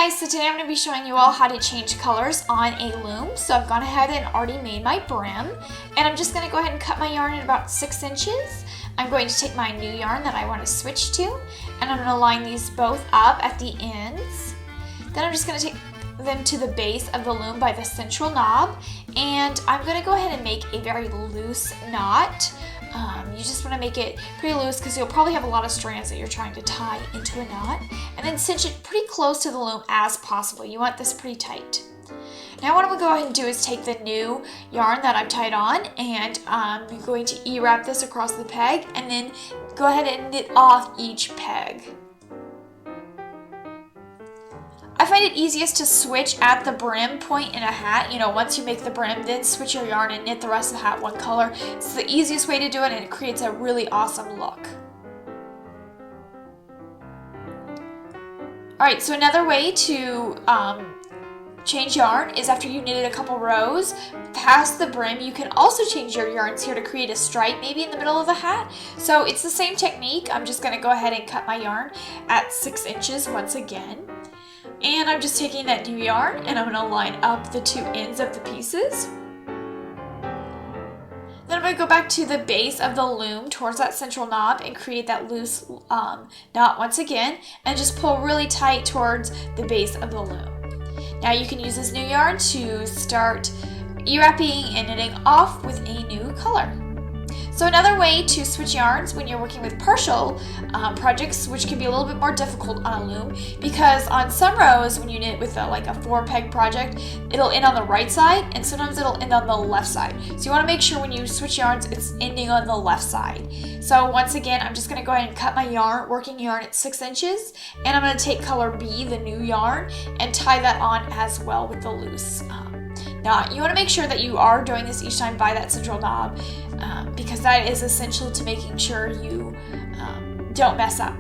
guys, so today I'm going to be showing you all how to change colors on a loom. So I've gone ahead and already made my brim, and I'm just going to go ahead and cut my yarn at about 6 inches. I'm going to take my new yarn that I want to switch to, and I'm going to line these both up at the ends. Then I'm just going to take them to the base of the loom by the central knob, and I'm going to go ahead and make a very loose knot. You just want to make it pretty loose because you'll probably have a lot of strands that you're trying to tie into a knot, and then cinch it pretty close to the loom as possible. You want this pretty tight. Now what I'm going to go ahead and do is take the new yarn that I've tied on, and I'm going to E-wrap this across the peg and then go ahead and knit off each peg. I find it easiest to switch at the brim point in a hat. You know, once you make the brim, then switch your yarn and knit the rest of the hat one color. It's the easiest way to do it, and it creates a really awesome look. Alright, so another way to change yarn is after you knitted a couple rows past the brim, you can also change your yarns here to create a stripe maybe in the middle of the hat. So it's the same technique. I'm just going to go ahead and cut my yarn at 6 inches once again. And I'm just taking that new yarn and I'm going to line up the two ends of the pieces. Then I'm going to go back to the base of the loom towards that central knob and create that loose knot once again, and just pull really tight towards the base of the loom. Now you can use this new yarn to start E-wrapping and knitting off with a new color. So another way to switch yarns when you're working with partial projects, which can be a little bit more difficult on a loom, because on some rows when you knit with like a 4-peg project, it'll end on the right side and sometimes it'll end on the left side. So you want to make sure when you switch yarns it's ending on the left side. So once again, I'm just going to go ahead and cut my yarn, working yarn at 6 inches, and I'm going to take color B, the new yarn, and tie that on as well with the loose knot. You want to make sure that you are doing this each time by that central knob, because that is essential to making sure you don't mess up.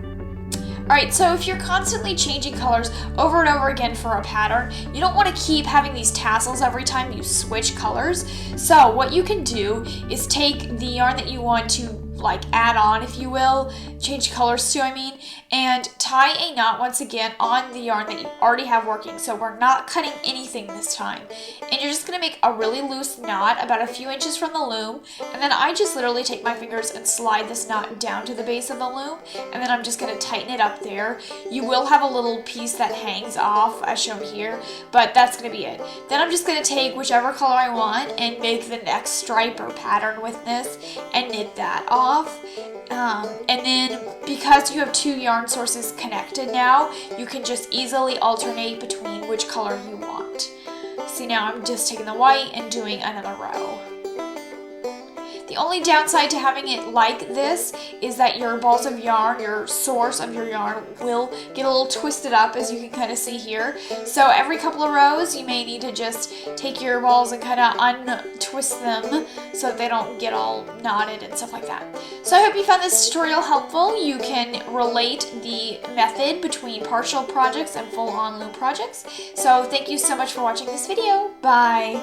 Alright, so if you're constantly changing colors over and over again for a pattern, you don't want to keep having these tassels every time you switch colors. So what you can do is take the yarn that you want to like add on, if you will, change colors to, and tie a knot once again on the yarn that you already have working. So we're not cutting anything this time. And you're just going to make a really loose knot about a few inches from the loom, and then I just literally take my fingers and slide this knot down to the base of the loom, and then I'm just going to tighten it up there. You will have a little piece that hangs off as shown here, but that's going to be it. Then I'm just going to take whichever color I want and make the next stripe or pattern with this and knit that off. And then because you have 2 yarn sources connected now, you can just easily alternate between which color you want. See, now I'm just taking the white and doing another row. The only downside to having it like this is that your balls of yarn, your source of your yarn, will get a little twisted up, as you can kind of see here. So every couple of rows you may need to just take your balls and kind of untwist them so that they don't get all knotted and stuff like that. So I hope you found this tutorial helpful. You can relate the method between partial projects and full-on loom projects. So thank you so much for watching this video. Bye!